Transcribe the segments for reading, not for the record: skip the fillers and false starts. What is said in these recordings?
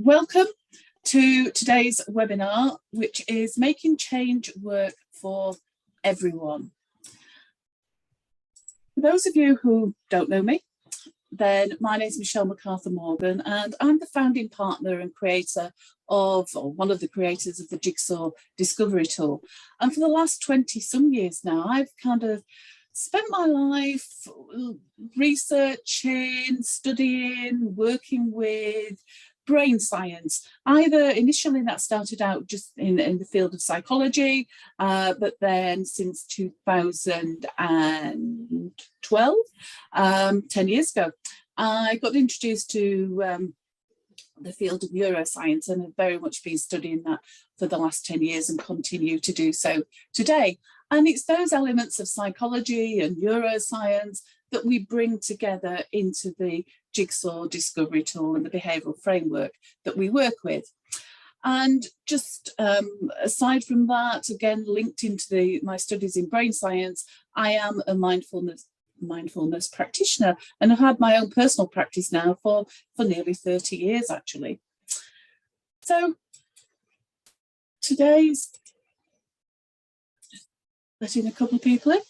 Welcome to today's webinar, which is Making Change Work for Everyone. For those of you who don't know me, then my name is Michelle MacArthur Morgan, and I'm the founding partner and creator of, or one of the creators of the Jigsaw discovery tool. And for the last 20 some years now, I've kind of spent my life researching, studying, working with brain science. Either initially that started out just in the field of psychology, but then since 2012, 10 years ago, I got introduced to the field of neuroscience and have very much been studying that for the last 10 years and continue to do so today. And it's those elements of psychology and neuroscience that we bring together into the Jigsaw discovery tool and the behavioural framework that we work with. And just aside from that, again, linked into my studies in brain science, I am a mindfulness practitioner, and I've had my own personal practice now for nearly 30 years, actually. So today's, letting a couple of people in.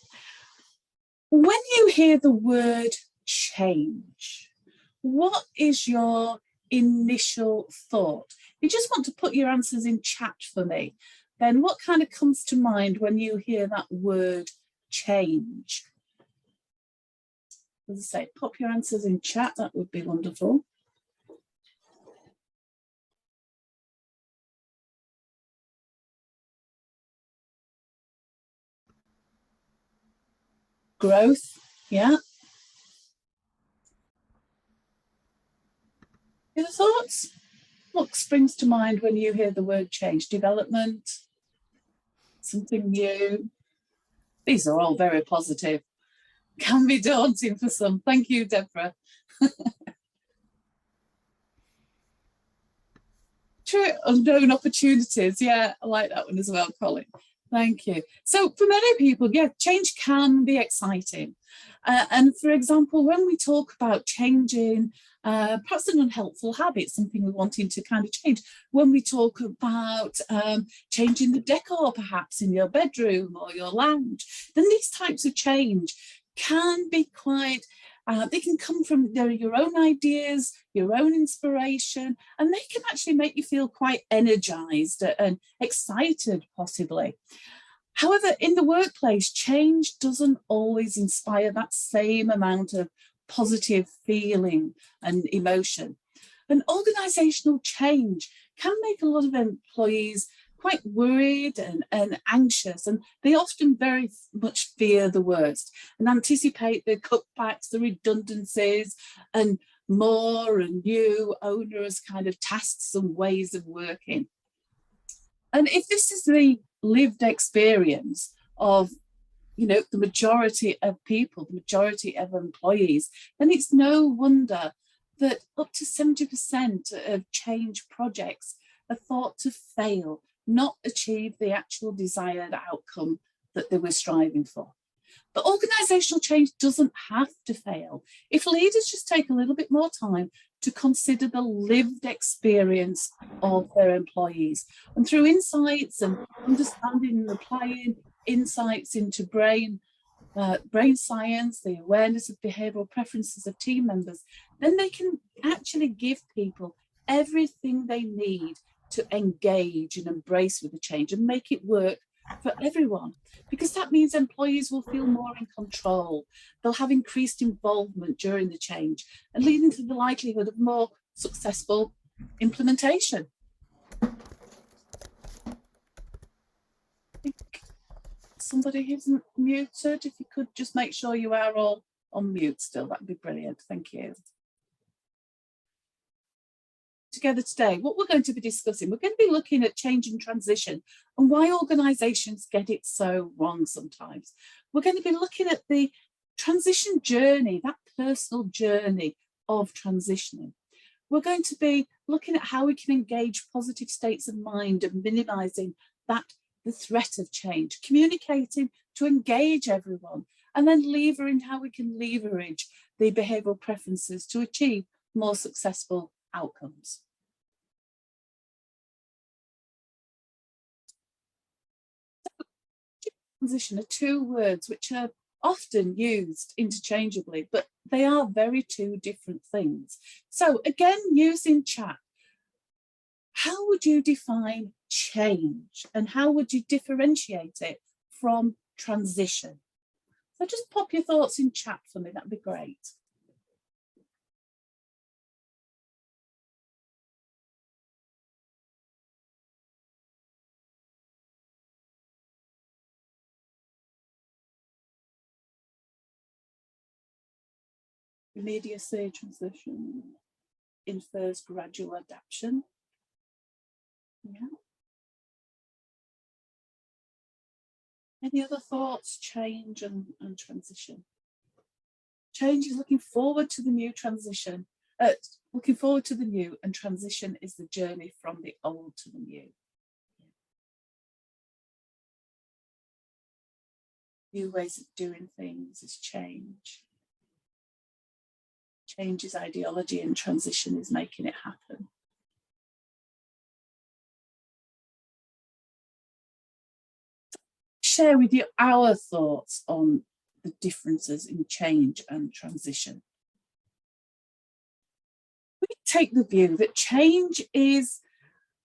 When you hear the word change, what is your initial thought? You just want to put your answers in chat for me. Then what kind of comes to mind when you hear that word change? As I say, pop your answers in chat, that would be wonderful. Growth, yeah. Your thoughts? What springs to mind when you hear the word change? Development, something new. These are all very positive. Can be daunting for some. Thank you, Deborah. True, unknown opportunities. Yeah, I like that one as well, Colin. Thank you. So for many people, yeah, change can be exciting. And for example, when we talk about changing perhaps an unhelpful habit, something we're wanting to kind of change, when we talk about changing the decor perhaps in your bedroom or your lounge, then these types of change can be quite, they can come from your own ideas, your own inspiration, and they can actually make you feel quite energized and excited, possibly. However, in the workplace, change doesn't always inspire that same amount of positive feeling and emotion. And organizational change can make a lot of employees quite worried and anxious, and they often very much fear the worst and anticipate the cutbacks, the redundancies, and more and new onerous kind of tasks and ways of working. And if this is the lived experience of the majority of people, the majority of employees, then it's no wonder that up to 70% of change projects are thought to fail, not achieve the actual desired outcome that they were striving for. But organisational change doesn't have to fail if leaders just take a little bit more time to consider the lived experience of their employees. And through insights and understanding and applying insights into brain science, the awareness of behavioural preferences of team members, then they can actually give people everything they need to engage and embrace with the change and make it work for everyone, because that means employees will feel more in control. They'll have increased involvement during the change and leading to the likelihood of more successful implementation. Somebody isn't muted, if you could just make sure you are all on mute still, that'd be brilliant. Thank you. Together today, what we're going to be discussing, we're going to be looking at change and transition and why organisations get it so wrong sometimes. We're going to be looking at the transition journey, that personal journey of transitioning. We're going to be looking at how we can engage positive states of mind and minimising the threat of change, communicating to engage everyone, and then how we can leverage the behavioural preferences to achieve more successful outcomes. transition are two words which are often used interchangeably, but they are very two different things. So again, using chat, how would you define change and how would you differentiate it from transition? So just pop your thoughts in chat for me, that'd be great. Immediacy, transition, infers gradual adaptation. Yeah. Any other thoughts? Change and transition. Change is looking forward to the new, transition. Looking forward to the new, and transition is the journey from the old to the new. New ways of doing things is change. Change is ideology and transition is making it happen. Share with you our thoughts on the differences in change and transition. We take the view that change is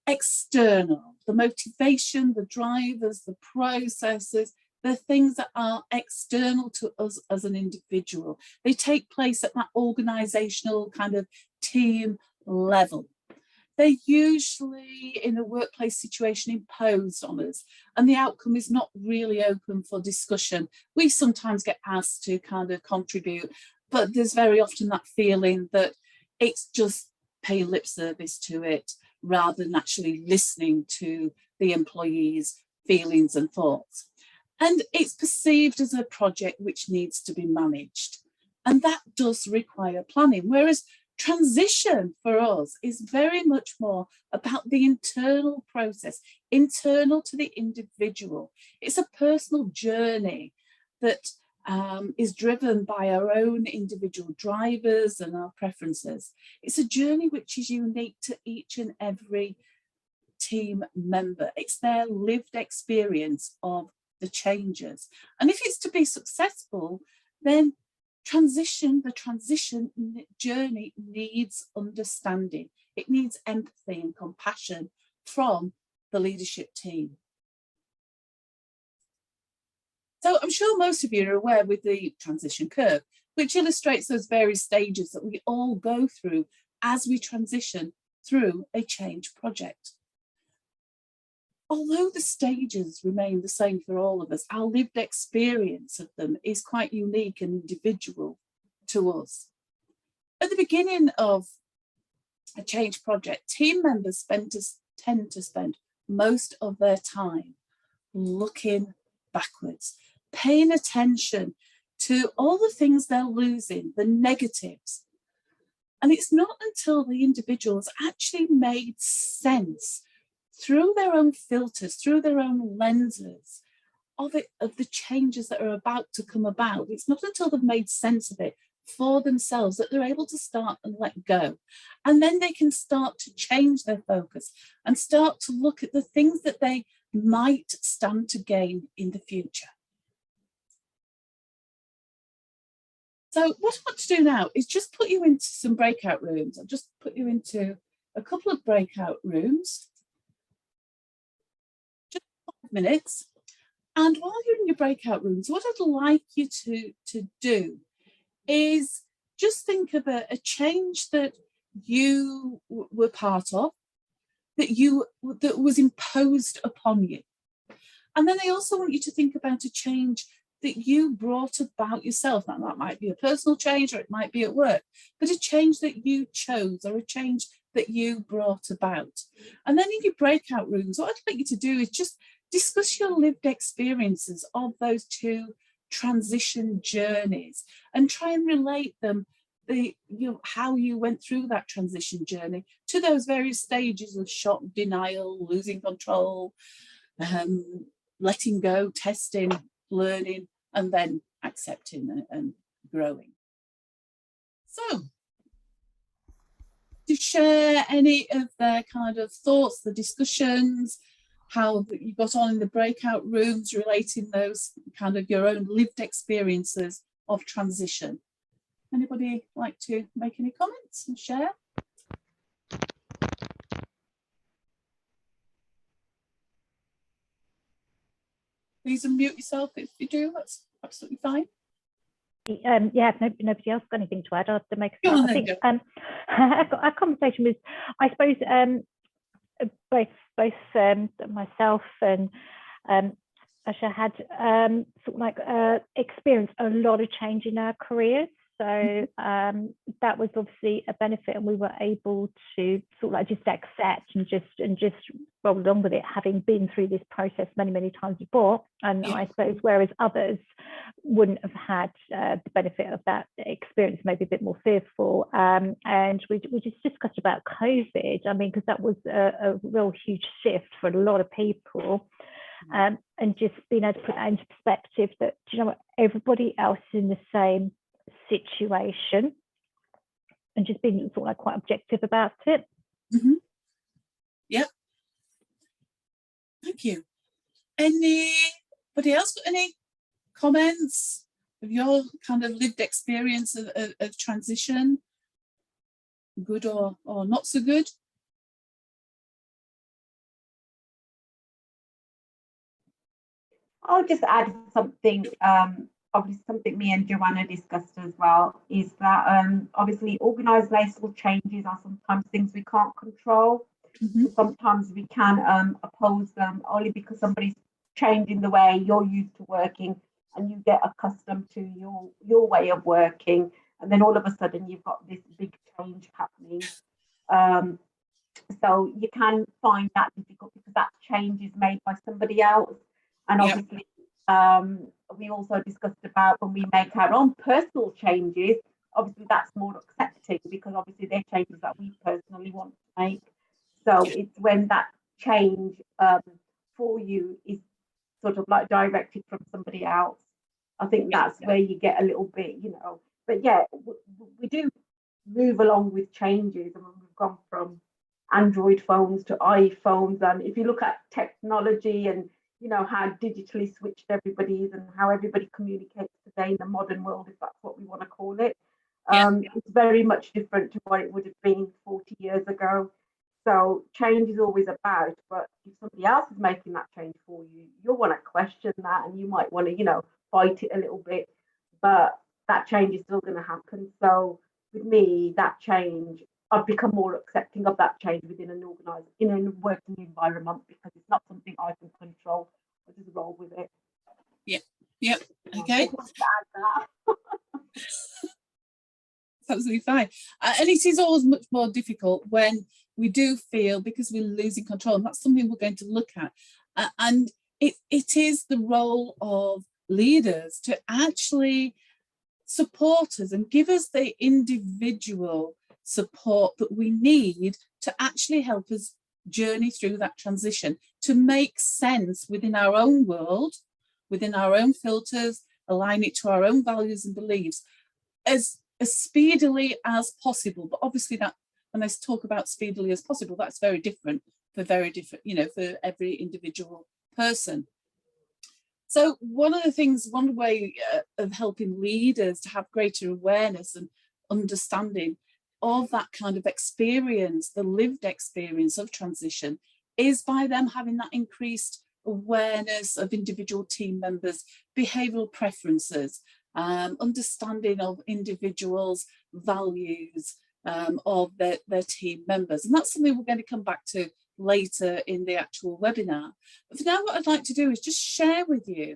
external, the motivation, the drivers, the processes, the things that are external to us as an individual. They take place at that organizational kind of team level. They're usually in a workplace situation imposed on us, and the outcome is not really open for discussion. We sometimes get asked to kind of contribute, but there's very often that feeling that it's just pay lip service to it rather than actually listening to the employees' feelings and thoughts. And it's perceived as a project which needs to be managed. And that does require planning, whereas transition for us is very much more about the internal process, internal to the individual. It's a personal journey that is driven by our own individual drivers and our preferences. It's a journey which is unique to each and every team member. It's their lived experience of the changes. And if it's to be successful, then the transition journey needs understanding. It needs empathy and compassion from the leadership team. So I'm sure most of you are aware with the transition curve, which illustrates those various stages that we all go through as we transition through a change project. Although the stages remain the same for all of us, our lived experience of them is quite unique and individual to us. At the beginning of a change project, team members tend to spend most of their time looking backwards, paying attention to all the things they're losing, the negatives. And it's not until the individuals actually made sense through their own filters, through their own lenses of the changes that are about to come about. It's not until they've made sense of it for themselves that they're able to start and let go. And then they can start to change their focus and start to look at the things that they might stand to gain in the future. So what I want to do now is just put you into some breakout rooms. I'll just put you into a couple of breakout rooms. Just 5 minutes. And while you're in your breakout rooms, what I'd like you to do is just think of a change that you were part of, that was imposed upon you. And then I also want you to think about a change that you brought about yourself. Now, that might be a personal change or it might be at work, but a change that you chose or a change that you brought about. And then in your breakout rooms, what I'd like you to do is just discuss your lived experiences of those two transition journeys and try and relate them, how you went through that transition journey to those various stages of shock, denial, losing control, letting go, testing, learning, and then accepting and growing. So, to share any of their kind of thoughts, the discussions, how you got on in the breakout rooms, relating those kind of your own lived experiences of transition. Anybody like to make any comments and share? Please unmute yourself if you do, that's absolutely fine. Yeah, if nobody else got anything to add, I'll have to make a start. I think our conversation was, I suppose, both myself and Asha had sort of like experienced a lot of change in our careers. So that was obviously a benefit, and we were able to sort of like just accept and just roll along with it, having been through this process many times before. And I suppose whereas others wouldn't have had the benefit of that experience, maybe a bit more fearful. And we just discussed about COVID. I mean, because that was a real huge shift for a lot of people. And just being able to put that into perspective, that, you know what, everybody else is in the same situation, and just being sort of like quite objective about it. Yeah, thank you. Anybody else got any comments of your kind of lived experience of transition, good or not so good? I'll just add something, obviously something me and Joanna discussed as well, is that obviously organisational changes are sometimes things we can't control. So sometimes we can oppose them only because somebody's changing the way you're used to working, and you get accustomed to your way of working, and then all of a sudden you've got this big change happening. So you can find that difficult because that change is made by somebody else. And obviously, we also discussed about when we make our own personal changes, obviously that's more accepting, because obviously they're changes that we personally want to make. So it's when that change for you is sort of like directed from somebody else. I think that's where you get a little bit, you know, but yeah, we do move along with changes. I mean, we've gone from Android phones to iPhones, and if you look at technology and, you know, how digitally switched everybody is and how everybody communicates today in the modern world, if that's what we want to call it, it's very much different to what it would have been 40 years ago. So change is always about, but if somebody else is making that change for you, you'll want to question that, and you might want to, you know, fight it a little bit, but that change is still going to happen. So with me, that change, I've become more accepting of that change within an organised, in a working environment, because it's not something I can control. I just roll with it. Yep. Okay. It's absolutely fine. And it is always much more difficult when we do feel, because we're losing control, and that's something we're going to look at. And it is the role of leaders to actually support us and give us the individual support that we need to actually help us journey through that transition, to make sense within our own world, within our own filters, align it to our own values and beliefs as speedily as possible. But obviously that, when I talk about speedily as possible, that's very different, you know, for every individual person. So one way of helping leaders to have greater awareness and understanding of that kind of experience, the lived experience of transition, is by them having that increased awareness of individual team members' behavioural preferences, understanding of individuals' values of their team members. And that's something we're going to come back to later in the actual webinar. But for now, what I'd like to do is just share with you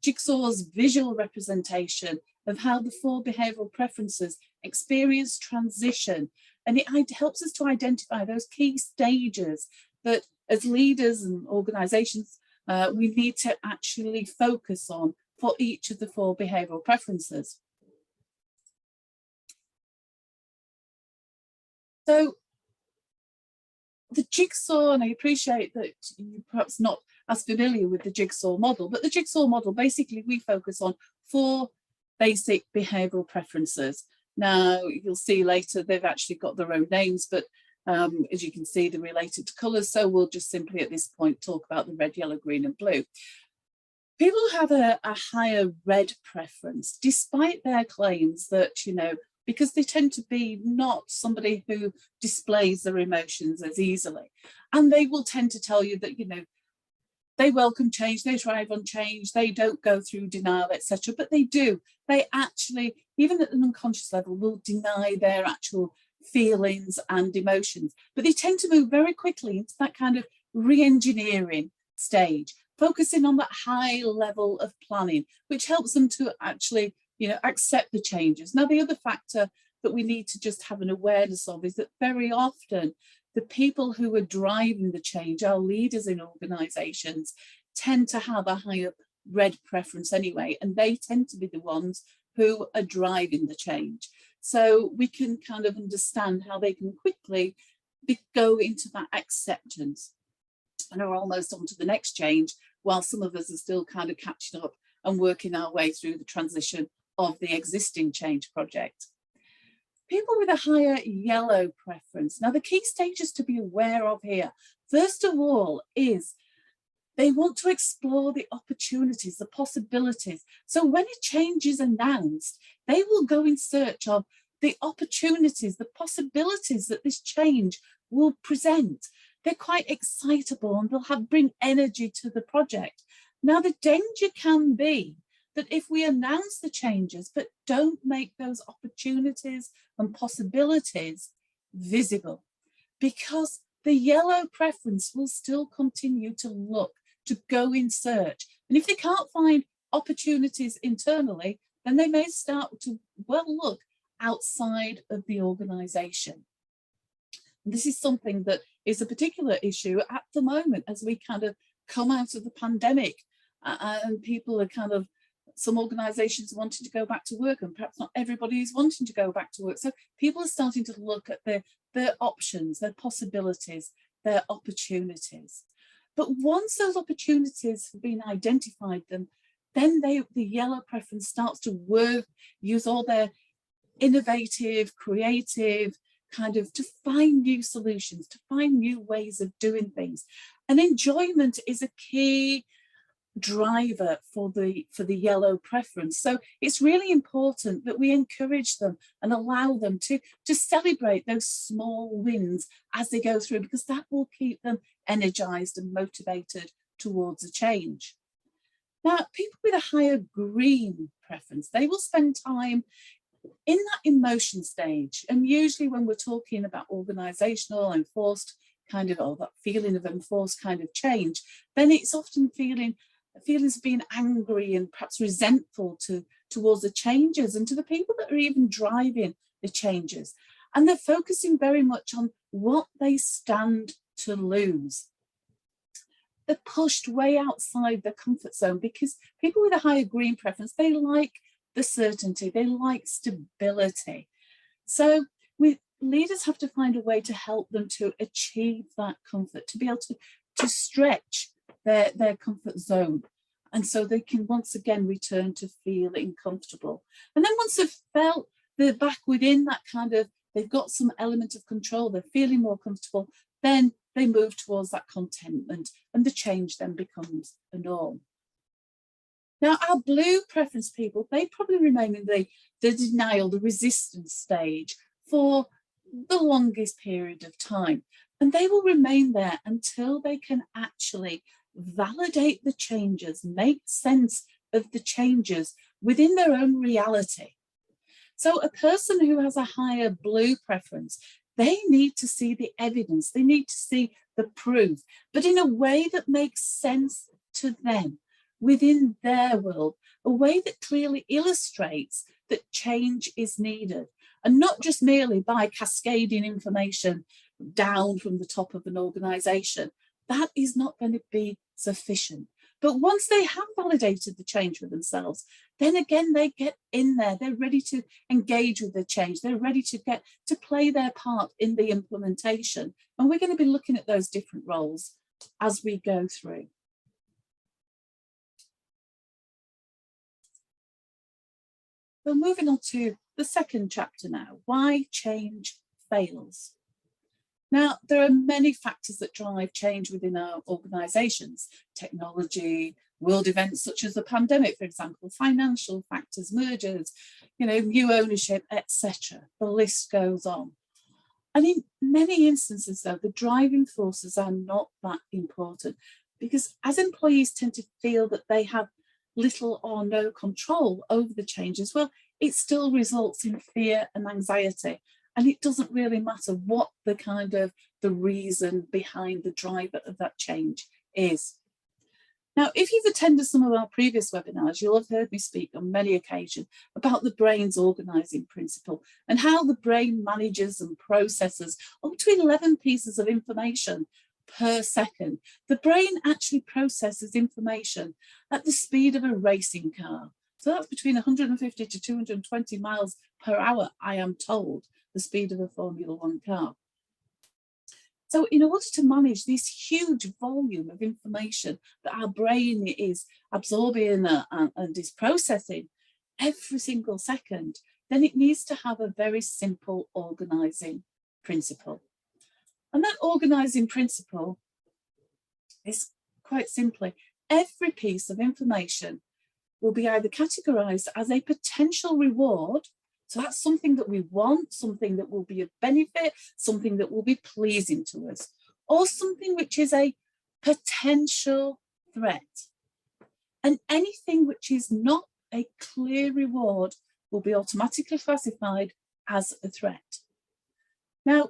Jigsaw's visual representation of how the 4 behavioural preferences experience transition. And it helps us to identify those key stages that as leaders and organisations we need to actually focus on for each of the 4 behavioural preferences. So the Jigsaw, and I appreciate that you're perhaps not as familiar with the Jigsaw model, but the Jigsaw model, basically we focus on 4 basic behavioural preferences. Now, you'll see later they've actually got their own names, but As you can see, they're related to colours, so we'll just simply at this point talk about the red, yellow, green and blue. People have a higher red preference, despite their claims that, you know, because they tend to be not somebody who displays their emotions as easily. And they will tend to tell you that, you know, they welcome change, they thrive on change, they don't go through denial, etc. But they do. They actually, even at an unconscious level, will deny their actual feelings and emotions. But they tend to move very quickly into that kind of re-engineering stage, focusing on that high level of planning, which helps them to actually, you know, accept the changes. Now, the other factor that we need to just have an awareness of is that very often the people who are driving the change, our leaders in organisations, tend to have a higher red preference anyway, and they tend to be the ones who are driving the change. So we can kind of understand how they can quickly go into that acceptance and are almost on to the next change, while some of us are still kind of catching up and working our way through the transition of the existing change project. People with a higher yellow preference. Now, the key stages to be aware of here, first of all, is they want to explore the opportunities, the possibilities. So when a change is announced, they will go in search of the opportunities, the possibilities that this change will present. They're quite excitable and they'll bring energy to the project. Now, the danger can be that if we announce the changes but don't make those opportunities and possibilities visible, because the yellow preference will still continue to look, to go in search. And if they can't find opportunities internally, then they may start to, well, look outside of the organisation. This is something that is a particular issue at the moment as we kind of come out of the pandemic, and people are kind of, some organisations wanting to go back to work, and perhaps not everybody is wanting to go back to work. So people are starting to look at their options, their possibilities, their opportunities. But once those opportunities have been identified, then the yellow preference starts to work, use all their innovative, creative, kind of to find new solutions, to find new ways of doing things. And enjoyment is a key driver for the yellow preference. So it's really important that we encourage them and allow them to celebrate those small wins as they go through, because that will keep them energized and motivated towards a change. Now, people with a higher green preference, they will spend time in that emotion stage. And usually when we're talking about organizational enforced kind of, or that feeling of enforced kind of change, then it's often feelings of being angry and perhaps resentful towards the changes and to the people that are even driving the changes. And they're focusing very much on what they stand to lose. They're pushed way outside their comfort zone, because people with a higher green preference, they like the certainty, they like stability. So leaders have to find a way to help them to achieve that comfort, to be able to stretch their comfort zone. And so they can once again return to feeling comfortable. And then once they've felt they're back within that kind of, they've got some element of control, they're feeling more comfortable, then they move towards that contentment and the change then becomes a norm. Now, our blue preference people, they probably remain in the denial, the resistance stage for the longest period of time. And they will remain there until they can actually validate the changes, make sense of the changes within their own reality. So a person who has a higher blue preference, they need to see the evidence, they need to see the proof, but in a way that makes sense to them within their world, a way that clearly illustrates that change is needed, and not just merely by cascading information down from the top of an organisation. That is not going to be sufficient. But once they have validated the change for themselves, then again, they get in there, they're ready to engage with the change, they're ready to get to play their part in the implementation. And we're going to be looking at those different roles as we go through. So moving on to the second chapter now, why change fails. Now, there are many factors that drive change within our organisations: technology, world events such as the pandemic, for example, financial factors, mergers, new ownership, etc. The list goes on. And in many instances, though, the driving forces are not that important, because as employees tend to feel that they have little or no control over the changes, well, it still results in fear and anxiety. And it doesn't really matter what the reason behind the driver of that change is. Now, if you've attended some of our previous webinars, you'll have heard me speak on many occasions about the brain's organising principle and how the brain manages and processes up to 11 pieces of information per second. The brain actually processes information at the speed of a racing car. So that's between 150 to 220 miles per hour, I am told, the speed of a Formula One car. So in order to manage this huge volume of information that our brain is absorbing and is processing every single second, then it needs to have a very simple organising principle. And that organising principle is quite simply, every piece of information will be either categorised as a potential reward. So that's something that we want, something that will be of benefit, something that will be pleasing to us, or something which is a potential threat. And anything which is not a clear reward will be automatically classified as a threat. Now,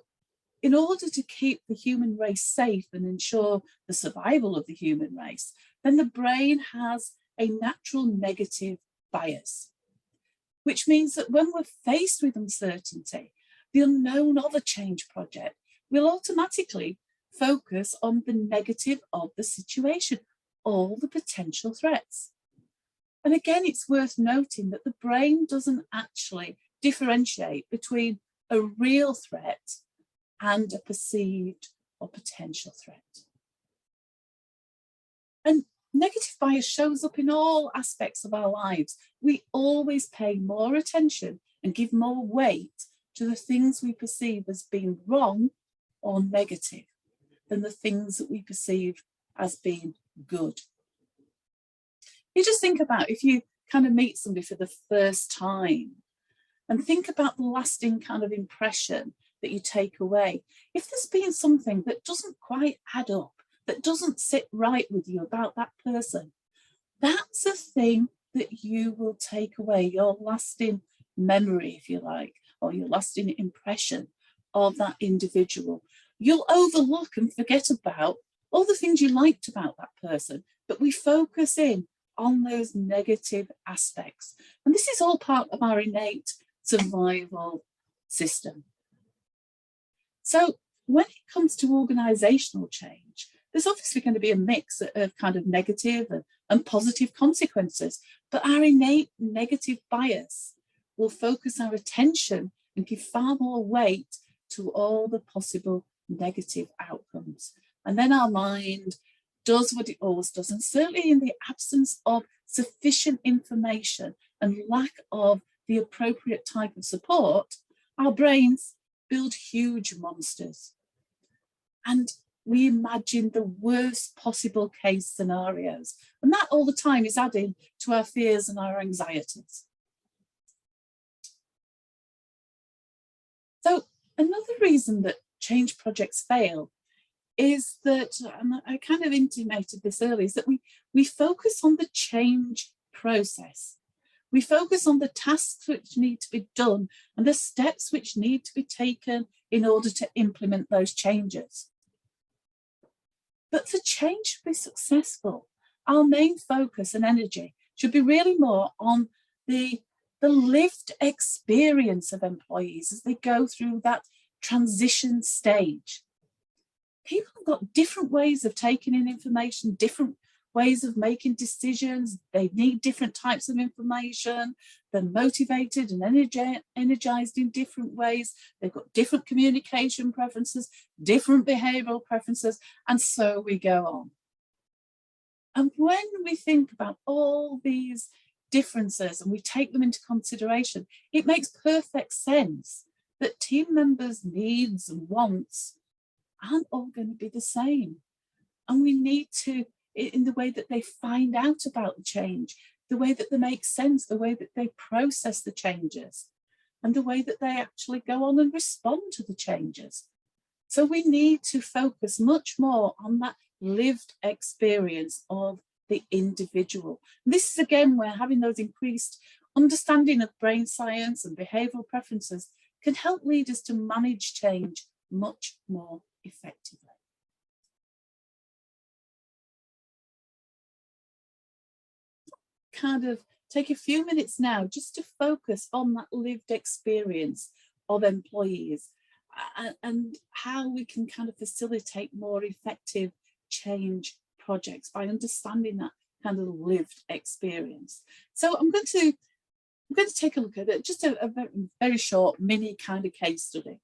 in order to keep the human race safe and ensure the survival of the human race, then the brain has a natural negative bias, which means that when we're faced with uncertainty, the unknown of a change project, we'll automatically focus on the negative of the situation, all the potential threats. And again, it's worth noting that the brain doesn't actually differentiate between a real threat and a perceived or potential threat. And negative bias shows up in all aspects of our lives. We always pay more attention and give more weight to the things we perceive as being wrong or negative than the things that we perceive as being good. You just think about if you kind of meet somebody for the first time and think about the lasting kind of impression that you take away. If there's been something that doesn't quite add up, that doesn't sit right with you about that person, that's a thing that you will take away, your lasting memory, if you like, or your lasting impression of that individual. You'll overlook and forget about all the things you liked about that person, but we focus in on those negative aspects. And this is all part of our innate survival system. So when it comes to organisational change, there's obviously going to be a mix of kind of negative and positive consequences, but our innate negative bias will focus our attention and give far more weight to all the possible negative outcomes. And then our mind does what it always does. And certainly in the absence of sufficient information and lack of the appropriate type of support, our brains build huge monsters. And we imagine the worst possible case scenarios. And that all the time is adding to our fears and our anxieties. So another reason that change projects fail is that, and I kind of intimated this earlier, is that we focus on the change process. We focus on the tasks which need to be done and the steps which need to be taken in order to implement those changes. But for change to be successful, our main focus and energy should be really more on the lived experience of employees as they go through that transition stage. People have got different ways of taking in information, different ways of making decisions. They need different types of information. They're motivated and energized in different ways. They've got different communication preferences, different behavioral preferences, and so we go on. And when we think about all these differences and we take them into consideration, it makes perfect sense that team members' needs and wants aren't all going to be the same. And we need to, in the way that they find out about the change, the way that they make sense, the way that they process the changes, and the way that they actually go on and respond to the changes. So we need to focus much more on that lived experience of the individual. And this is again where having those increased understanding of brain science and behavioural preferences can help leaders to manage change much more effectively. Kind of take a few minutes now just to focus on that lived experience of employees and how we can kind of facilitate more effective change projects by understanding that kind of lived experience. So I'm going to take a look at it, just a very short mini kind of case study.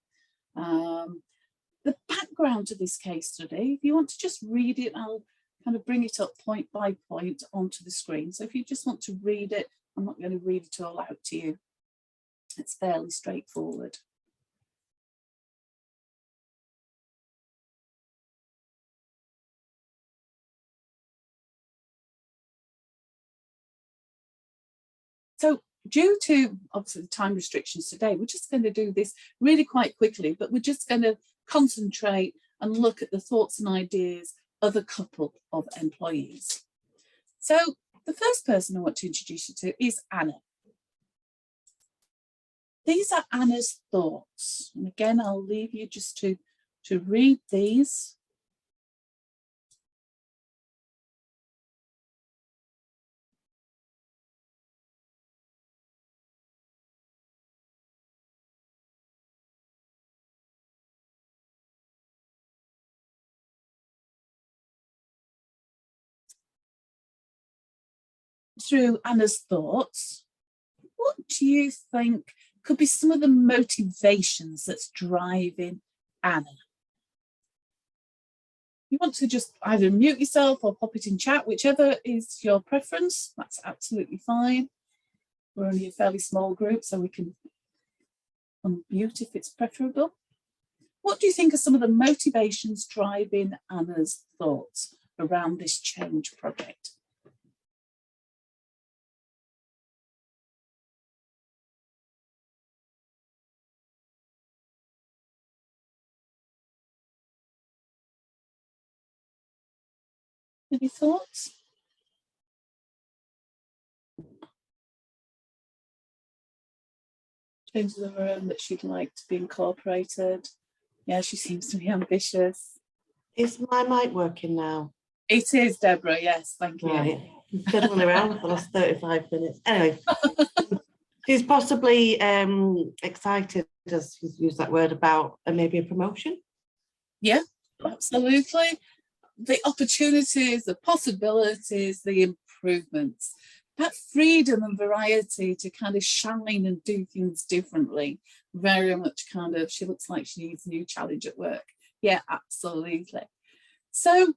The background to this case study, if you want to just read it, I'll kind of bring it up point by point onto the screen. So if you just want to read it, I'm not going to read it all out to you. It's fairly straightforward. So due to obviously the time restrictions today, we're just going to do this really quite quickly, but we're just going to concentrate and look at the thoughts and ideas of a couple of employees. So the first person I want to introduce you to is Anna. These are Anna's thoughts. And again, I'll leave you just to read these. Through Anna's thoughts, what do you think could be some of the motivations that's driving Anna? You want to just either mute yourself or pop it in chat, whichever is your preference, that's absolutely fine. We're only a fairly small group, so we can unmute if it's preferable. What do you think are some of the motivations driving Anna's thoughts around this change project? Any thoughts? Changes of her own that she'd like to be incorporated. Yeah, she seems to be ambitious. Is my mic working now? It is, Deborah, yes, thank you. Right, I'm fiddling around for the last 35 minutes. Anyway, she's possibly excited, as you've used that word, about maybe a promotion? Yeah, absolutely. The opportunities, the possibilities, the improvements, that freedom and variety to kind of shine and do things differently, very much kind of, she looks like she needs a new challenge at work. Yeah, absolutely. So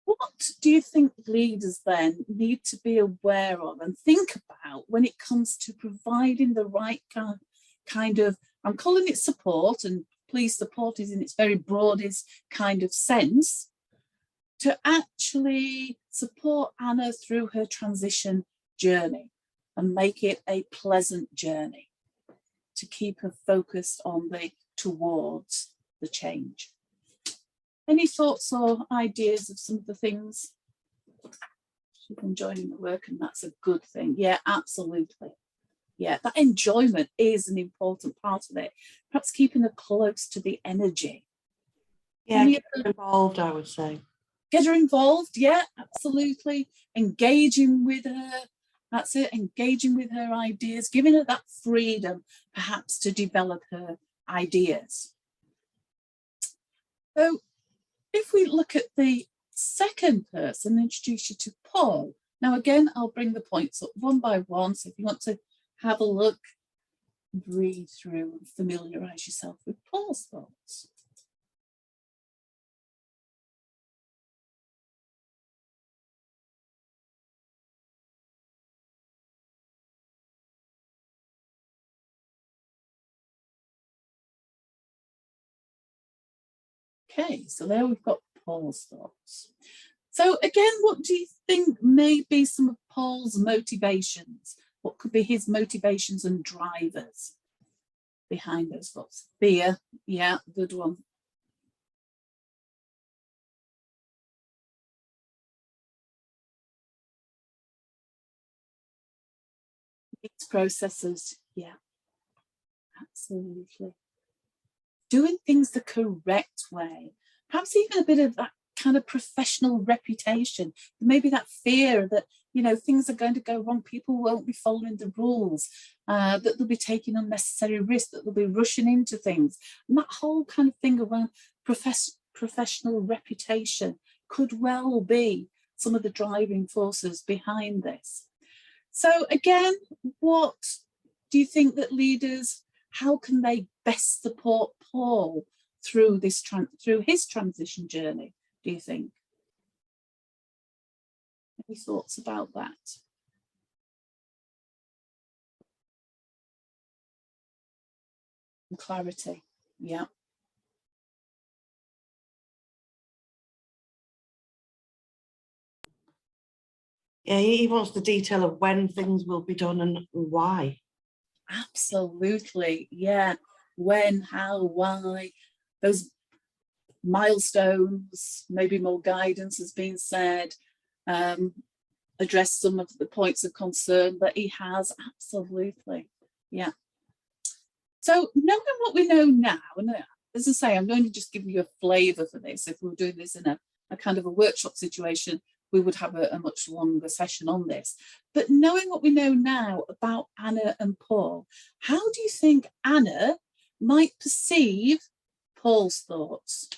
what do you think leaders then need to be aware of and think about when it comes to providing the right kind of, I'm calling it support, and please, support is in its very broadest kind of sense, to actually support Anna through her transition journey and make it a pleasant journey, to keep her focused on towards the change? Any thoughts or ideas of some of the things? She's enjoying the work, and that's a good thing. Yeah, absolutely. Yeah, that enjoyment is an important part of it. Perhaps keeping her close to the energy. Yeah, get her involved, I would say. Get her involved, yeah, absolutely. Engaging with her, that's it, engaging with her ideas, giving her that freedom, perhaps, to develop her ideas. So if we look at the second person, introduce you to Paul. Now, again, I'll bring the points up one by one. So if you want to have a look, read through and familiarise yourself with Paul's thoughts. Okay, so there we've got Paul's thoughts. So again, what do you think may be some of Paul's motivations? What could be his motivations and drivers behind those thoughts? Fear, yeah, good one. Needs processes, yeah, absolutely. Doing things the correct way, perhaps even a bit of that kind of professional reputation, maybe that fear that, you know, things are going to go wrong, people won't be following the rules, that they'll be taking unnecessary risks, that they'll be rushing into things. And that whole kind of thing around professional reputation could well be some of the driving forces behind this. So again, what do you think that leaders, how can they best support Paul through this through his transition journey, do you think? Any thoughts about that? And clarity, yeah. Yeah, he wants the detail of when things will be done and why. Absolutely, yeah. When, how, why, those milestones, maybe more guidance has been said, address some of the points of concern that he has, absolutely, yeah. So knowing what we know now, and as I say, I'm going to just give you a flavour for this. If we were doing this in a kind of a workshop situation, we would have a much longer session on this. But knowing what we know now about Anna and Paul, how do you think Anna might perceive Paul's thoughts?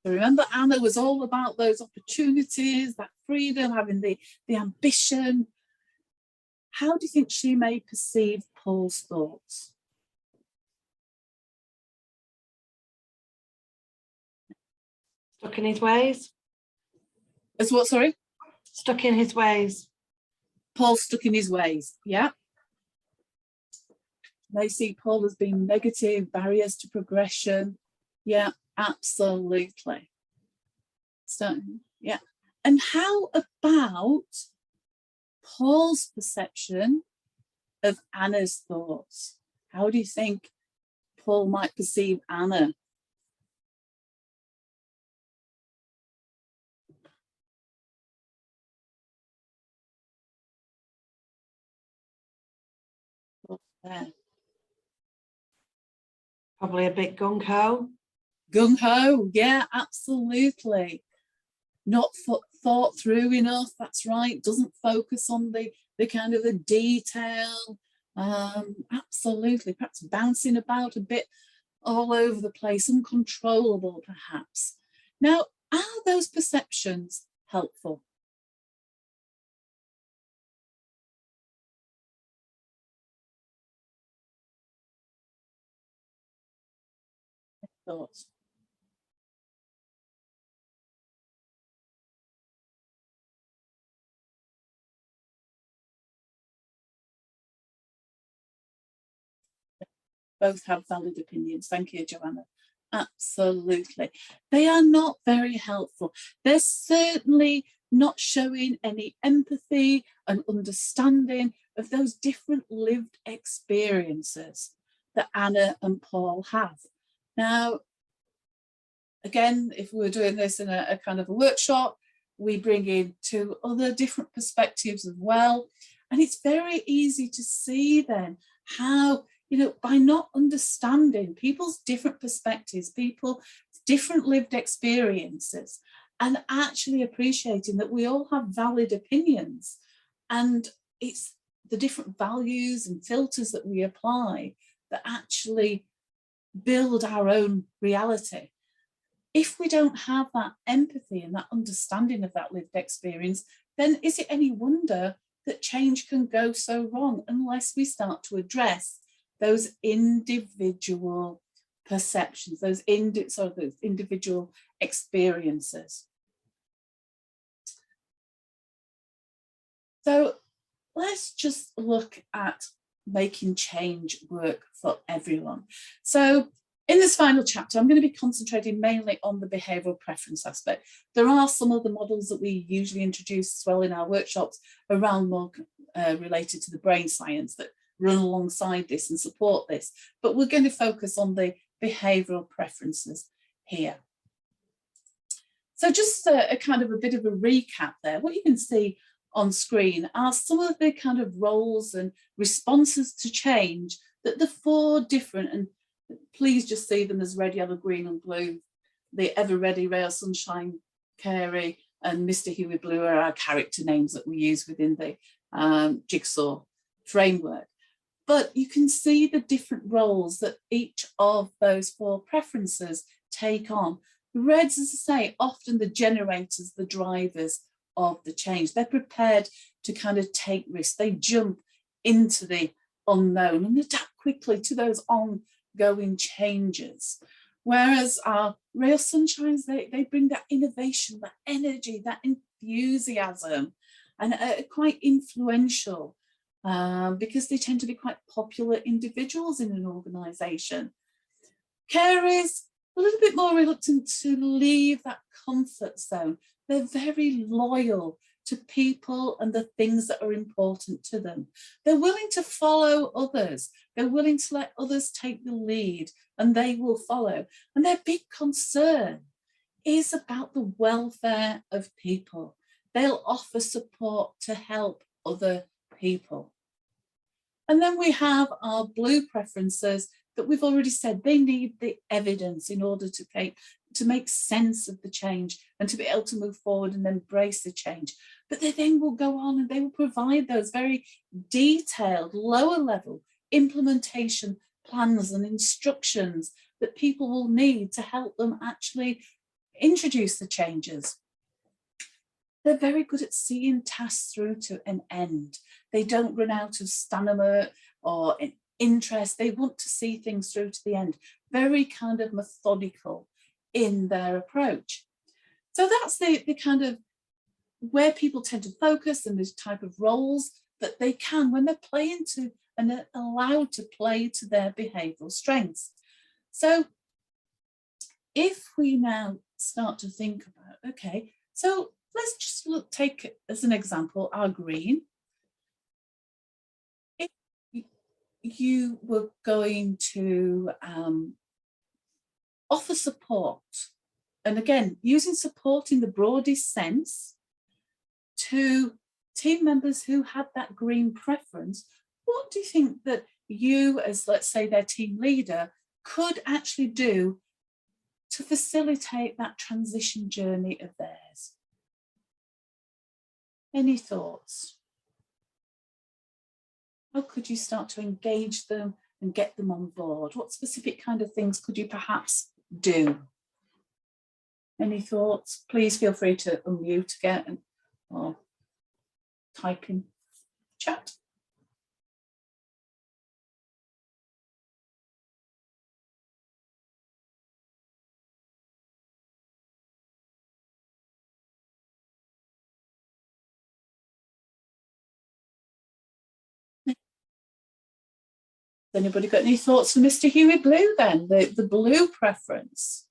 So remember, Anna was all about those opportunities, that freedom, having the ambition. How do you think she may perceive Paul's thoughts? Stuck in his ways? As what, sorry? Stuck in his ways. Paul stuck in his ways, yeah. They see Paul as being negative, barriers to progression. Yeah, absolutely. So, yeah. And how about Paul's perception of Anna's thoughts? How do you think Paul might perceive Anna? There. Probably a bit gung-ho. Gung-ho, yeah, absolutely. Not thought through enough, that's right. Doesn't focus on the kind of the detail. Absolutely, perhaps bouncing about a bit all over the place, uncontrollable perhaps. Now, are those perceptions helpful? Thoughts? Both have valid opinions. Thank you, Joanna. Absolutely. They are not very helpful. They're certainly not showing any empathy and understanding of those different lived experiences that Anna and Paul have. Now, again, if we were doing this in a kind of a workshop, we bring in two other different perspectives as well. And it's very easy to see then how, you know, by not understanding people's different perspectives, people's different lived experiences, and actually appreciating that we all have valid opinions, and it's the different values and filters that we apply that actually build our own reality. If we don't have that empathy and that understanding of that lived experience, then is it any wonder that change can go so wrong unless we start to address those individual perceptions, those individual experiences. So let's just look at making change work for everyone. So In this final chapter, I'm going to be concentrating mainly on the behavioural preference aspect. There are some other models that we usually introduce as well in our workshops around more related to the brain science that run alongside this and support this. But we're going to focus on the behavioural preferences here. So just a kind of a bit of a recap there. What you can see on screen are some of the kind of roles and responses to change that the 4 different, and please just see them as red, yellow, green and blue. The Ever Ready, Ray of Sunshine, Carey and Mr. Huey Blue are our character names that we use within the Jigsaw framework. But you can see the different roles that each of those 4 preferences take on. The reds, as I say, often the generators, the drivers of the change. They're prepared to kind of take risks. They jump into the unknown and adapt quickly to those ongoing changes. Whereas our Ray of Sunshines, they bring that innovation, that energy, that enthusiasm, and are quite influential because they tend to be quite popular individuals in an organisation. Carers, a little bit more reluctant to leave that comfort zone. They're very loyal to people and the things that are important to them. They're willing to follow others. They're willing to let others take the lead and they will follow. And their big concern is about the welfare of people. They'll offer support to help other people. And then we have our blue preferences that we've already said, they need the evidence in order to make sense of the change and to be able to move forward and embrace the change. But they then will go on and they will provide those very detailed, lower level implementation plans and instructions that people will need to help them actually introduce the changes. They're very good at seeing tasks through to an end. They don't run out of stamina or interest. They want to see things through to the end. Very kind of methodical in their approach. So that's the kind of where people tend to focus and the type of roles that they can when they're playing to and are allowed to play to their behavioural strengths. So if we now start to think about, okay, so let's just take as an example our green. If you were going to offer support, and again, using support in the broadest sense to team members who had that green preference, what do you think that you, as let's say their team leader, could actually do to facilitate that transition journey of theirs? Any thoughts? How could you start to engage them and get them on board? What specific kind of things could you perhaps do? Any thoughts? Please feel free to unmute again or type in chat. Anybody got any thoughts for Mr. Huey Blue then, the blue preference?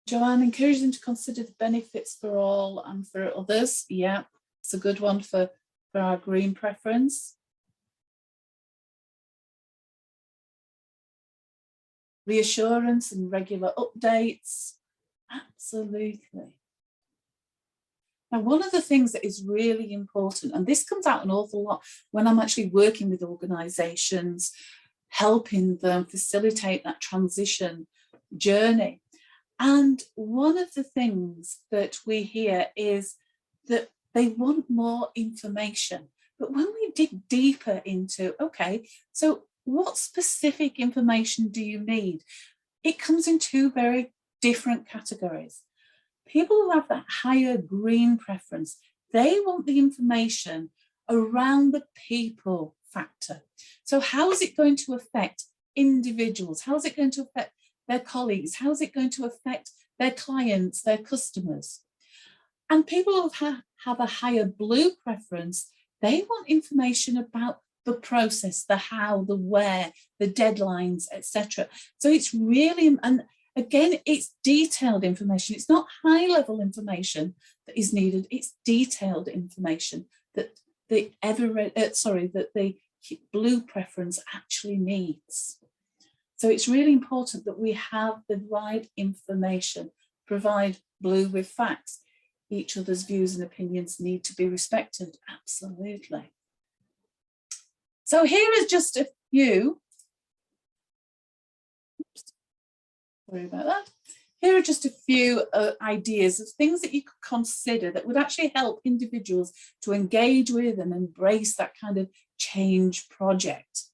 Joanne, encourage them to consider the benefits for all and for others. Yeah, it's a good one for our green preference. Reassurance and regular updates. Absolutely. Now, one of the things that is really important, and this comes out an awful lot when I'm actually working with organisations, helping them facilitate that transition journey. And one of the things that we hear is that they want more information. But when we dig deeper into, okay, so what specific information do you need? It comes in 2 very different categories. People who have that higher green preference, they want the information around the people factor. So how is it going to affect individuals? How is it going to affect their colleagues? How is it going to affect their clients, their customers? And people who have a higher blue preference, they want information about the process, the how, the where, the deadlines, etc. So it's really, and again, it's detailed information. It's not high-level information that is needed. It's detailed information that the that the blue preference actually needs. So it's really important that we have the right information, provide blue with facts. Each other's views and opinions need to be respected, absolutely. So here is just a few, oops, sorry about that. Here are just a few ideas of things that you could consider that would actually help individuals to engage with and embrace that kind of change project.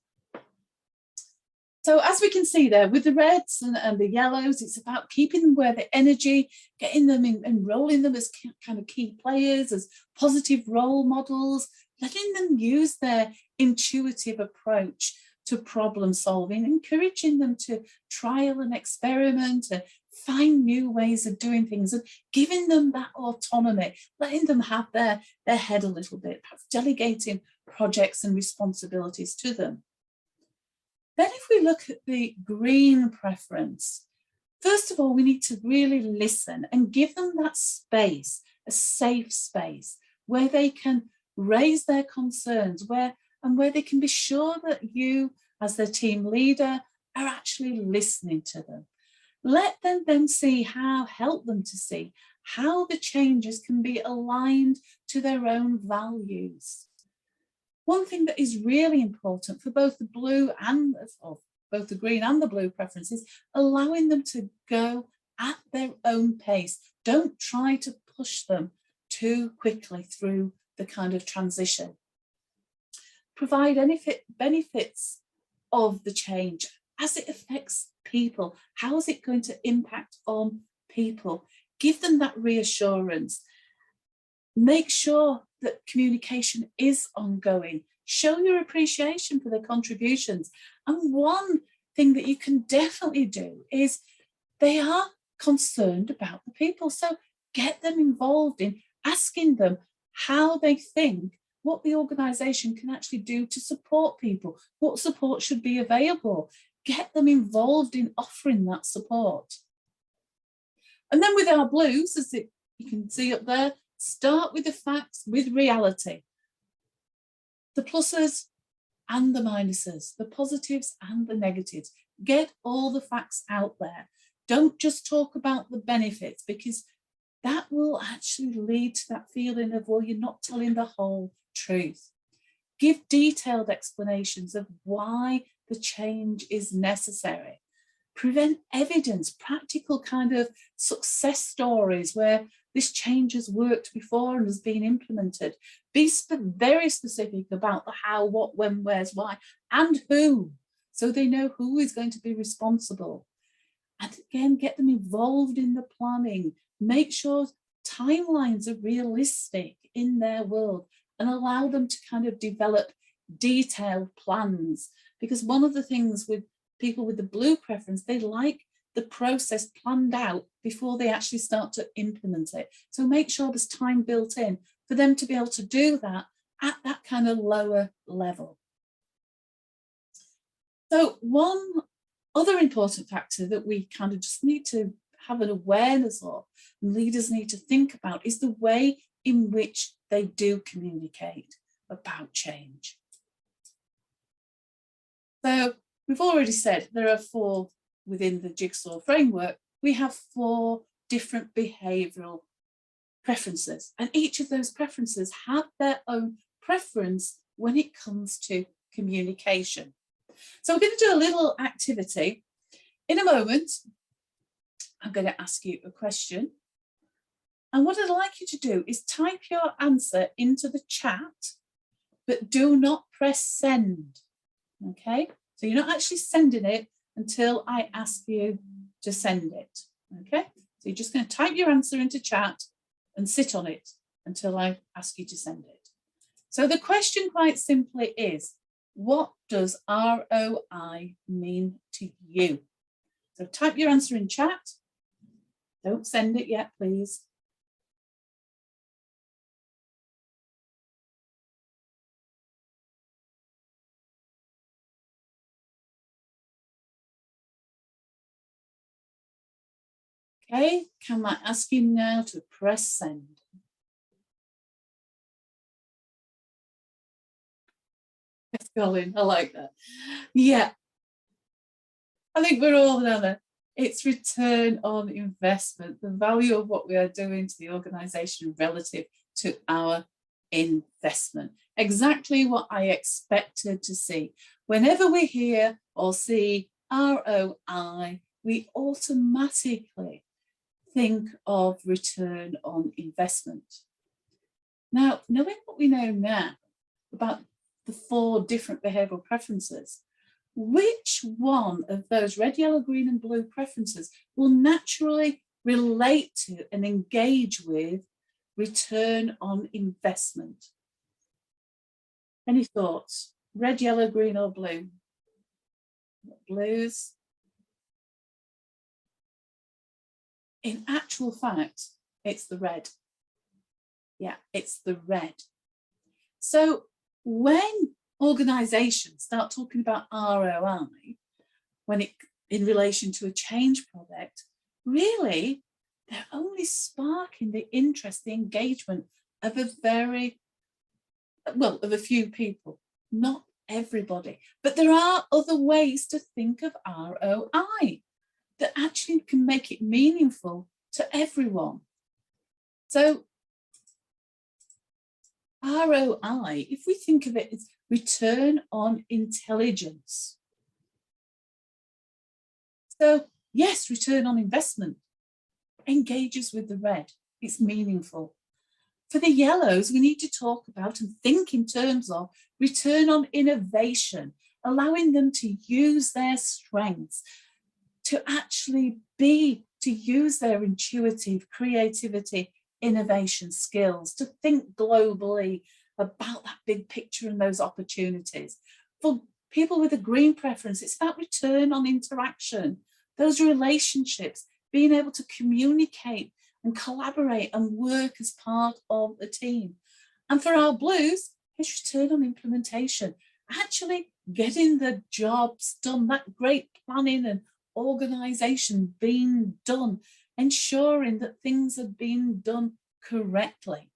So as we can see there, with the reds and the yellows, it's about keeping them where the energy, getting them in, enrolling them as kind of key players, as positive role models, letting them use their intuitive approach to problem solving, encouraging them to trial and experiment, and find new ways of doing things, and giving them that autonomy, letting them have their head a little bit, perhaps delegating projects and responsibilities to them. Then if we look at the green preference, first of all, we need to really listen and give them that space, a safe space, where they can raise their concerns, where they can be sure that you, as their team leader, are actually listening to them. Let them then help them to see how the changes can be aligned to their own values. One thing that is really important for both the blue and both the green and the blue preferences, allowing them to go at their own pace. Don't try to push them too quickly through the kind of transition. Provide any benefits of the change as it affects people. How is it going to impact on people? Give them that reassurance. Make sure that communication is ongoing. Show your appreciation for their contributions. And one thing that you can definitely do is they are concerned about the people. So get them involved in asking them how they think, what the organisation can actually do to support people, what support should be available. Get them involved in offering that support. And then with our blues, as you can see up there, start with the facts, with reality. The pluses and the minuses, the positives and the negatives. Get all the facts out there. Don't just talk about the benefits, because that will actually lead to that feeling of, well, you're not telling the whole truth. Give detailed explanations of why the change is necessary. Present evidence, practical kind of success stories where this change has worked before and has been implemented. Be very specific about the how, what, when, where's, why, and who, so they know who is going to be responsible. And again, get them involved in the planning. Make sure timelines are realistic in their world and allow them to kind of develop detailed plans. Because one of the things with people with the blue preference, they like the process planned out before they actually start to implement it. So make sure there's time built in for them to be able to do that at that kind of lower level. So one other important factor that we kind of just need to have an awareness of, and leaders need to think about, is the way in which they do communicate about change. So we've already said there are 4 within the Jigsaw framework. We have 4 different behavioural preferences, and each of those preferences have their own preference when it comes to communication. So we're going to do a little activity. In a moment, I'm going to ask you a question. And what I'd like you to do is type your answer into the chat, but do not press send. Okay, so you're not actually sending it until I ask you to send it. Okay, so you're just going to type your answer into chat and sit on it until I ask you to send it. So the question quite simply is, what does ROI mean to you? So type your answer in chat. Don't send it yet, please. Okay, can I ask you now to press send? Yes, Colin, I like that. Yeah, I think we're all there. It's return on investment, the value of what we are doing to the organisation relative to our investment. Exactly what I expected to see. Whenever we hear or see ROI, we automatically think of return on investment. Now, knowing what we know now about the 4 different behavioural preferences, which one of those red, yellow, green and blue preferences will naturally relate to and engage with return on investment? Any thoughts? Red, yellow, green or blue? Blues. In actual fact, it's the red. Yeah, it's the red. So when organisations start talking about ROI, when it in relation to a change product, really they're only sparking the interest, the engagement of a few people, not everybody. But there are other ways to think of ROI that actually can make it meaningful to everyone. So ROI, if we think of it as return on intelligence. So yes, return on investment engages with the red, it's meaningful. For the yellows, we need to talk about and think in terms of return on innovation, allowing them to use their strengths, to actually to use their intuitive creativity, innovation skills, to think globally about that big picture and those opportunities. For people with a green preference, it's about return on interaction, those relationships, being able to communicate and collaborate and work as part of a team. And for our blues, it's return on implementation, actually getting the jobs done, that great planning and organisation being done, ensuring that things are being done correctly.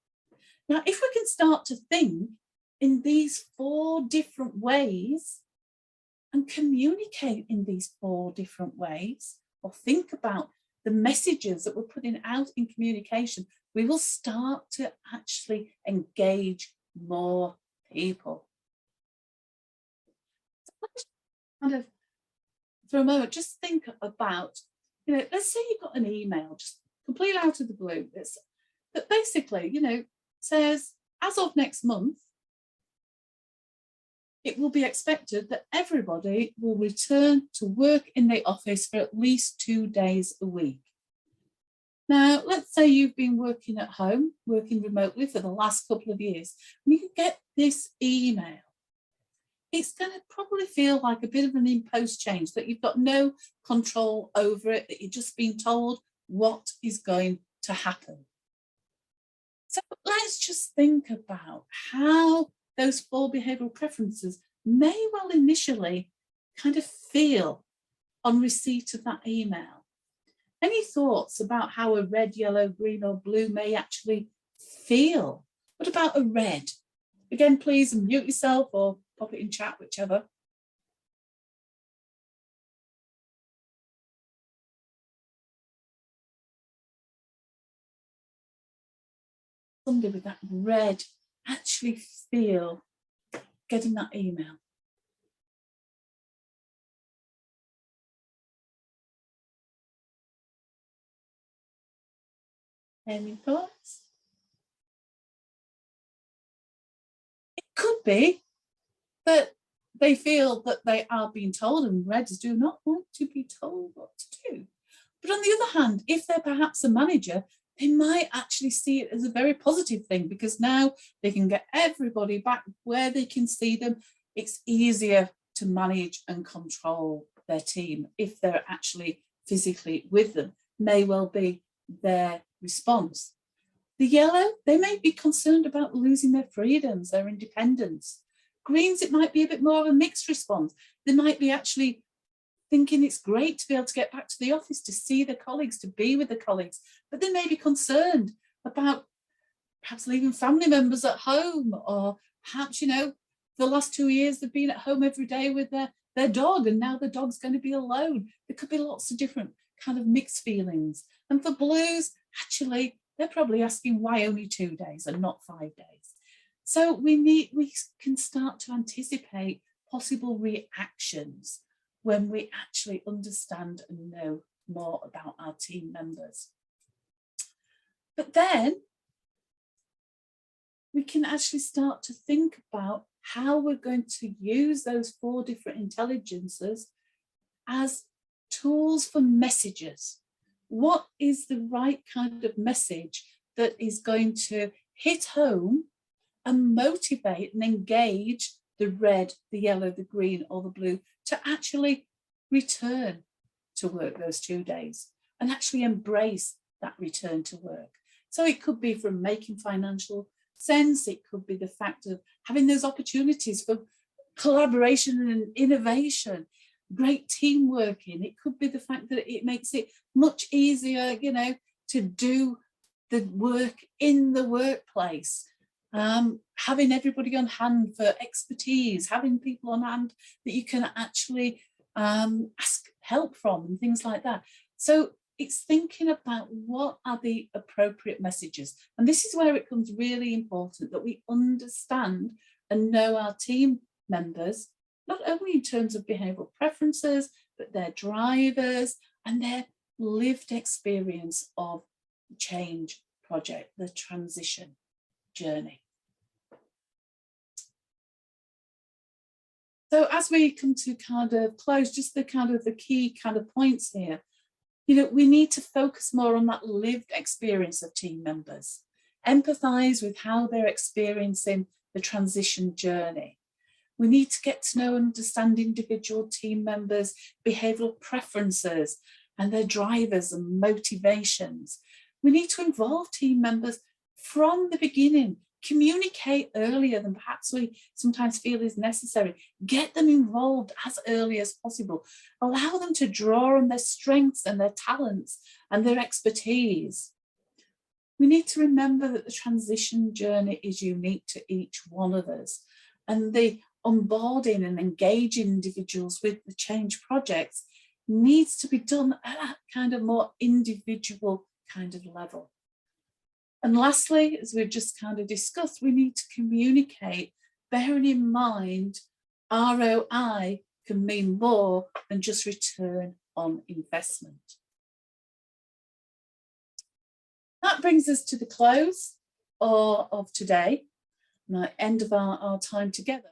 Now, if we can start to think in these 4 different ways and communicate in these 4 different ways, or think about the messages that we're putting out in communication, we will start to actually engage more people. So kind of, for a moment, just think about, let's say you got an email just completely out of the blue that basically, says, as of next month, it will be expected that everybody will return to work in the office for at least 2 days a week. Now, let's say you've been working at home, working remotely for the last couple of years, and you get this email. It's going to probably feel like a bit of an imposed change, that you've got no control over it, that you're just being told what is going to happen. So let's just think about how those 4 behavioural preferences may well initially kind of feel on receipt of that email. Any thoughts about how a red, yellow, green or blue may actually feel? What about a red? Again, please unmute yourself or pop it in chat, whichever. Somebody with that red actually feel getting that email. Any thoughts? It could be that they feel that they are being told, and reds do not want to be told what to do. But on the other hand, if they're perhaps a manager, they might actually see it as a very positive thing, because now they can get everybody back where they can see them. It's easier to manage and control their team if they're actually physically with them, may well be their response. The yellow, they may be concerned about losing their freedoms, their independence. Greens, it might be a bit more of a mixed response. They might be actually thinking it's great to be able to get back to the office, to see the colleagues, to be with the colleagues, but they may be concerned about perhaps leaving family members at home, or perhaps, you know, the last 2 years they've been at home every day with their dog, and now the dog's going to be alone. There could be lots of different kind of mixed feelings. And for blues, actually, they're probably asking why only 2 days and not 5 days. So we can start to anticipate possible reactions when we actually understand and know more about our team members. But then we can actually start to think about how we're going to use those 4 different intelligences as tools for messages. What is the right kind of message that is going to hit home and motivate and engage the red, the yellow, the green, or the blue to actually return to work those 2 days and actually embrace that return to work? So it could be from making financial sense, it could be the fact of having those opportunities for collaboration and innovation, great team working. It could be the fact that it makes it much easier, you know, to do the work in the workplace. Having everybody on hand for expertise, having people on hand that you can actually ask help from and things like that. So it's thinking about what are the appropriate messages. And this is where it becomes really important that we understand and know our team members, not only in terms of behavioural preferences, but their drivers and their lived experience of the change project, the transition journey. So as we come to kind of close, just the key kind of points here, you know, we need to focus more on that lived experience of team members, empathise with how they're experiencing the transition journey. We need to get to know and understand individual team members' behavioural preferences and their drivers and motivations. We need to involve team members from the beginning, communicate earlier than perhaps we sometimes feel is necessary, get them involved as early as possible, allow them to draw on their strengths and their talents and their expertise. We need to remember that the transition journey is unique to each one of us, and the onboarding and engaging individuals with the change projects needs to be done at a kind of more individual kind of level. And lastly, as we've just kind of discussed, we need to communicate, bearing in mind ROI can mean more than just return on investment. That brings us to the close of today, and the end of our time together.